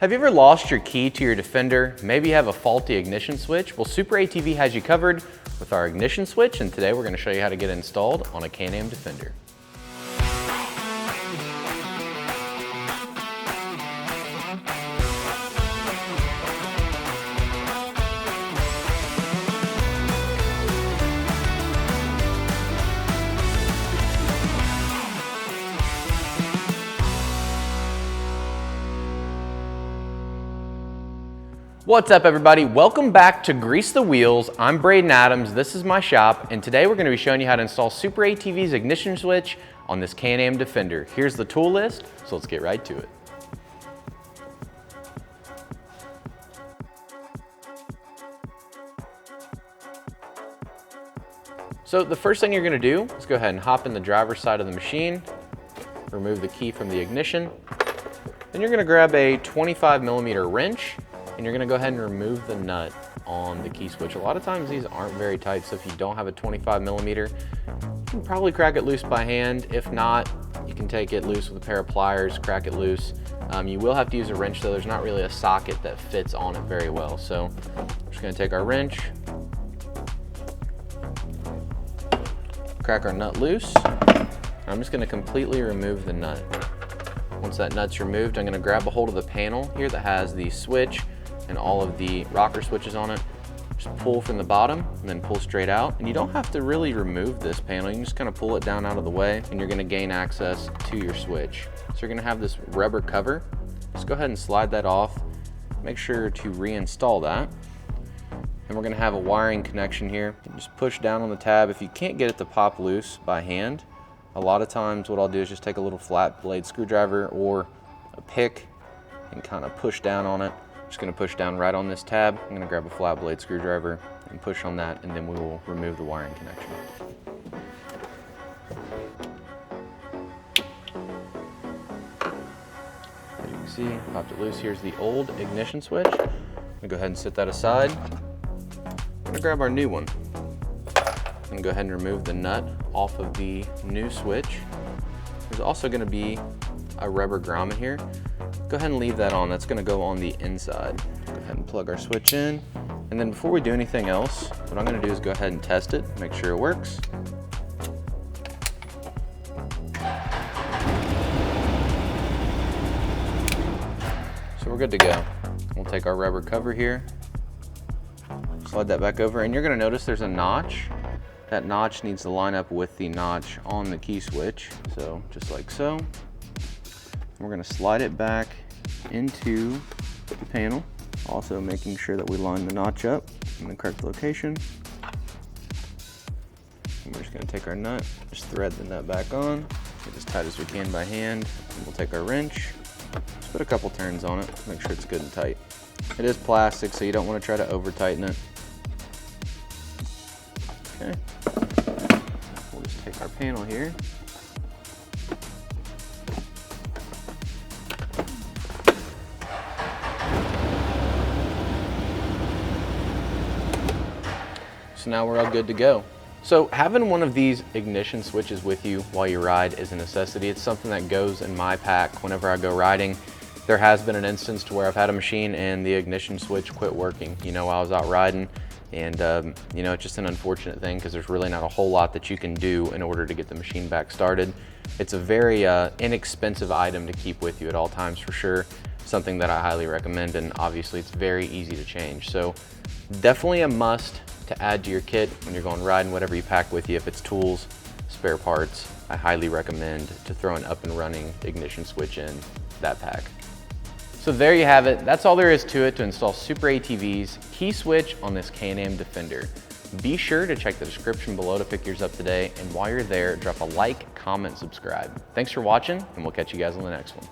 Have you ever lost your key to your Defender? Maybe you have a faulty ignition switch? Well, SuperATV has you covered with our ignition switch, and today we're going to show you how to get it installed on a Can-Am Defender. What's up, everybody? Welcome back to Grease the Wheels. I'm Braden Adams, this is my shop, and today we're going to be showing you how to install SuperATV's ignition switch on this Can-Am Defender. Here's the tool list, so let's get right to it. So the first thing you're going to do is go ahead and hop in the driver's side of the machine, remove the key from the ignition, then you're going to grab a 25mm wrench, and you're going to go ahead and remove the nut on the key switch. A lot of times these aren't very tight, so if you don't have a 25mm, you can probably crack it loose by hand. If not, you can take it loose with a pair of pliers, crack it loose. You will have to use a wrench though. There's not really a socket that fits on it very well. So I'm just going to take our wrench, crack our nut loose. I'm just going to completely remove the nut. Once that nut's removed, I'm going to grab a hold of the panel here that has the switch and all of the rocker switches on it. Just pull from the bottom and then pull straight out. And you don't have to really remove this panel. You can just kind of pull it down out of the way and you're going to gain access to your switch. So you're going to have this rubber cover. Just go ahead and slide that off. Make sure to reinstall that. And we're going to have a wiring connection here. Just push down on the tab. If you can't get it to pop loose by hand, a lot of times what I'll do is just take a little flat blade screwdriver or a pick and kind of push down on it. Just going to push down right on this tab. I'm going to grab a flat blade screwdriver and push on that, and then we will remove the wiring connection. As you can see, popped it loose. Here's the old ignition switch. I'm going to go ahead and set that aside. I'm going to grab our new one. I'm going to go ahead and remove the nut off of the new switch. There's also going to be a rubber grommet here. Go ahead and leave that on. That's going to go on the inside. Go ahead and plug our switch in. And then before we do anything else, what I'm going to do is go ahead and test it, make sure it works. So we're good to go. We'll take our rubber cover here, slide that back over, and you're going to notice there's a notch. That notch needs to line up with the notch on the key switch. So just like so. We're going to slide it back into the panel, also making sure that we line the notch up in the correct location. And we're just going to take our nut, just thread the nut back on, get as tight as we can by hand, and we'll take our wrench, just put a couple turns on it, make sure it's good and tight. It is plastic, so you don't want to try to over tighten it. Okay, we'll just take our panel here. So now we're all good to go. So having one of these ignition switches with you while you ride is a necessity. It's something that goes in my pack whenever I go riding. There has been an instance to where I've had a machine and the ignition switch quit working, while I was out riding. And it's just an unfortunate thing because there's really not a whole lot that you can do in order to get the machine back started. It's a very inexpensive item to keep with you at all times for sure. Something that I highly recommend, and obviously it's very easy to change. So definitely a must to add to your kit when you're going riding, whatever you pack with you. If it's tools, spare parts, I highly recommend to throw an up and running ignition switch in that pack. So there you have it. That's all there is to it to install SuperATV's key switch on this Can-Am Defender. Be sure to check the description below to pick yours up today, and while you're there, drop a like, comment, subscribe. Thanks for watching, and we'll catch you guys on the next one.